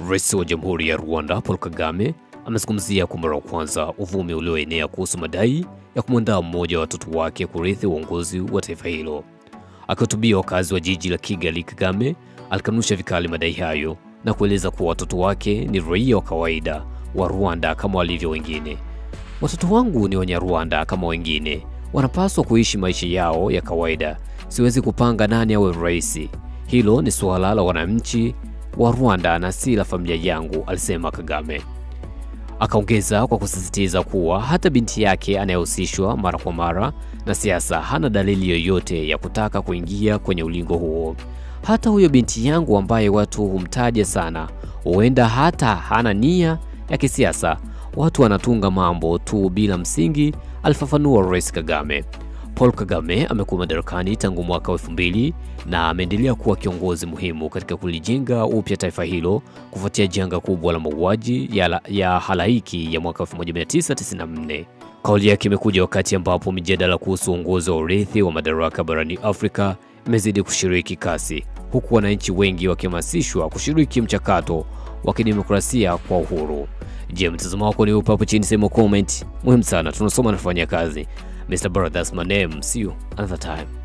Rais wa Jamhuri ya Rwanda Paul Kagame amezungumzia kwa mara ya kwanza uvumi ulioenea kuhusu madai ya kumwandaa mmoja wa watoto wake kurithi uongozi wa taifa hilo. Akihutubia wakazi wa jiji la Kigali, Kagame alikanusha vikali madai hayo na kueleza kuwa watoto wake ni raia wa kawaida wa Rwanda kama walivyo wengine. Watoto wangu ni Wanyarwanda kama wengine, wanapaswa kuishi maisha yao ya kawaida. Siwezi kupanga nani awe rais. Hilo ni suala la wananchi wa Rwanda na si la familia yangu, alisema Kagame. Akaongeza kwa kusisitiza kuwa hata binti yake anayehusishwa mara kwa mara na siasa hana dalili yoyote ya kutaka kuingia kwenye ulingo huo. Hata huyo binti yangu ambaye watu humtaja sana, huenda hata hana nia ya kisiasa. Watu wanatunga mambo tu bila msingi, alifafanua Rais Kagame. Paul Kagame amekuwa madarakani tangu mwaka 2000 na ameendelea kuwa kiongozi muhimu katika kulijenga upya taifa hilo kufuatia janga kubwa la mauaji ya halaiki ya mwaka 1994. Kauli yake imekuja wakati ambapo mijadala kuhusu uongozi wa urithi wa madaraka barani Afrika imezidi kushiriki kasi, huku wananchi wengi wakihamasishwa kushiriki mchakato wa kidemokrasia kwa uhuru. Je, mtazamo wako ni upi? Hapo chini sema comment. Muhimu sana, tunasoma na kufanya kazi. Mr. Brother, that's my name. See you another time.